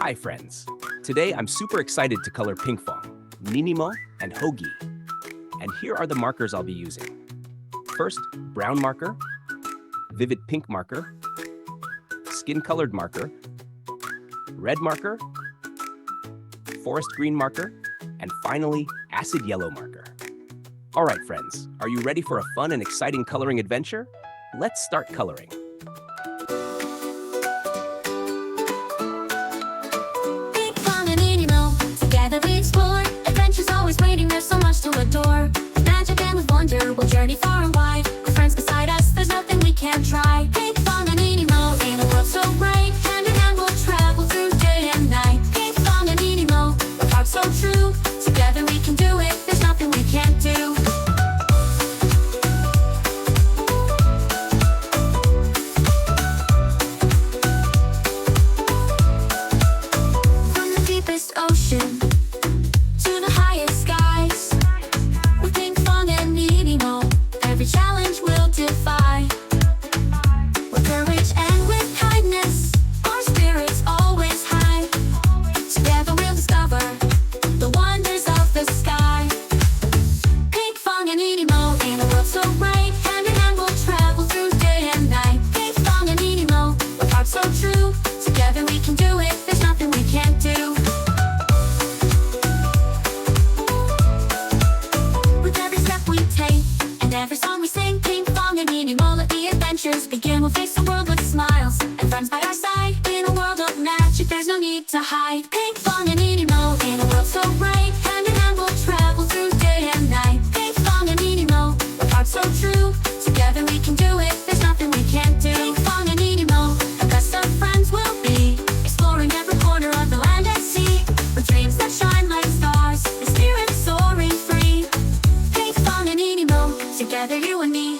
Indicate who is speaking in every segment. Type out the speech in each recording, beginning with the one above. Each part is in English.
Speaker 1: Hi friends! Today I'm super excited to color Pinkfong, Ninimo, and Hogi. And here are the markers I'll be using. First, brown marker, vivid pink marker, skin-colored marker, red marker, forest green marker, and finally, acid yellow marker. Alright friends, are you ready for a fun and exciting coloring adventure? Let's start coloring.
Speaker 2: Pinkfong and Ninimo, together we explore. Adventure's always waiting, there's so much to adore. With magic and with wonder, we'll journey far and wide. With friends beside us, there's nothing we can't try. Pinkfong and Ninimo, in a world so bright. Hand in hand we'll travel through day and night. Pinkfong and Ninimo, with hearts so true. Together we can do it, there's nothing we can't do. Ocean to the highest skies. With Pinkfong and Ninimo, every challenge we'll defy. With courage and with kindness, our spirits always high. Together we'll discover the wonders of the sky. Pinkfong and Ninimo, in a world so bright. Hand in hand we'll travel through day and night. Pinkfong and Ninimo, with hearts so true. Together we can do it, there's nothing we can't do. Every song we sing, Pinkfong and Ninimo, let the adventures begin. We'll face the world with smiles and friends by our side. In a world of magic, there's no need to hide. Pinkfong and Ninimo, in a world so bright. Hand in hand we'll travel through day and night. Pinkfong and Ninimo, with hearts so true. Together we can do it, there's nothing we can't do. Pinkfong and Ninimo, the best of friends we'll be. Exploring every corner of the land and sea. With dreams that shine like stars, the spirit soaring free. Pinkfong and Ninimo, together you and me.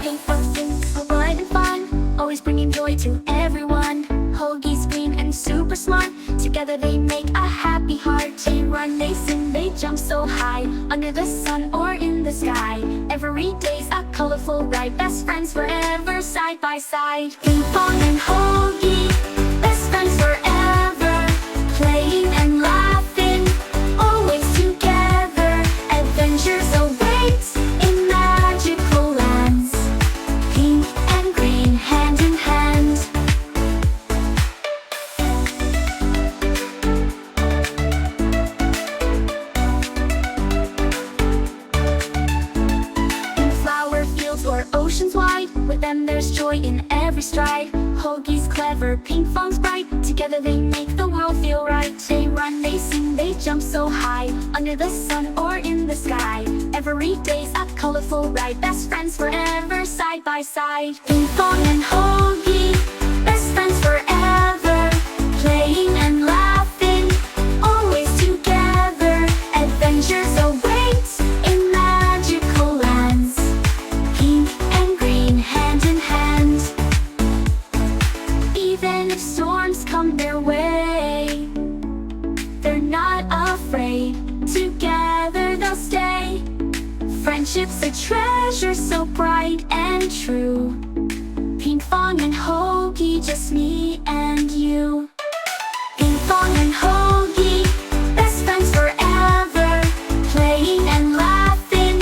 Speaker 2: Pinkfong sings for light and fun, always bringing joy to everyone. Hogi's green and super smart, together they make a happy heart. They run, they sing, they jump so high, under the sun or in the sky. Every day's a colorful ride, best friends forever, side by side. Pinkfong and Hogi, best friends forever, playing and laughing, always together. Adventures await in magical lands, pink and green, hand in hand. Or oceans wide, with them there's joy in every stride. Hogi's clever, Pinkfong's bright, together they make the world feel right. They run, they sing, they jump so high, under the sun or in the sky. Every day's a colorful ride, best friends forever, side by side. Pinkfong and Hogi, best friends forever, playing and laughing, always together. Adventures await in magical lands, pink and green, hand in hand. Even if storms come their way, they're not afraid. Together they'll stay. Friendship's a treasure so bright and true. Pinkfong and Hogi, just me and you. Pinkfong and Hogi, best friends forever, playing and laughing,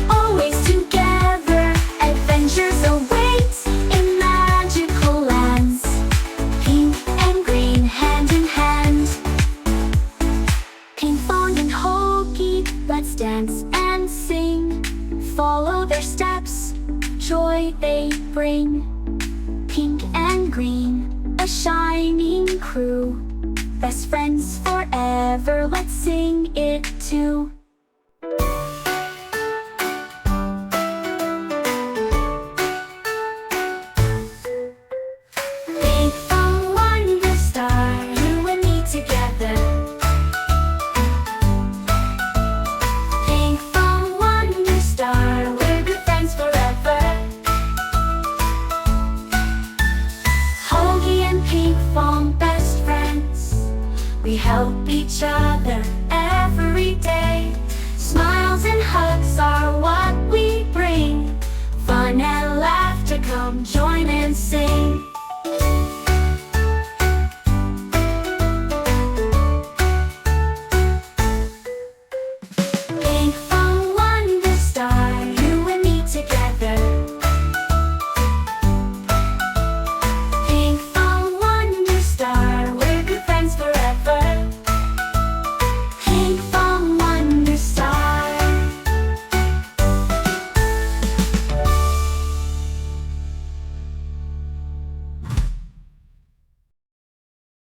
Speaker 2: always together. Adventures await in magical lands, pink and green, hand in hand. Pinkfong and Hogi, let's dance and sing. Follow their steps, joy they bring. Pink and green, a shining crew. Best friends forever, let's sing it too. Pinkfong, wonder star, you and me together. Pinkfong, wonder star, we're good friends forever. each other every day. Smiles and hugs are what we bring. Fun and laughter, come join and sing.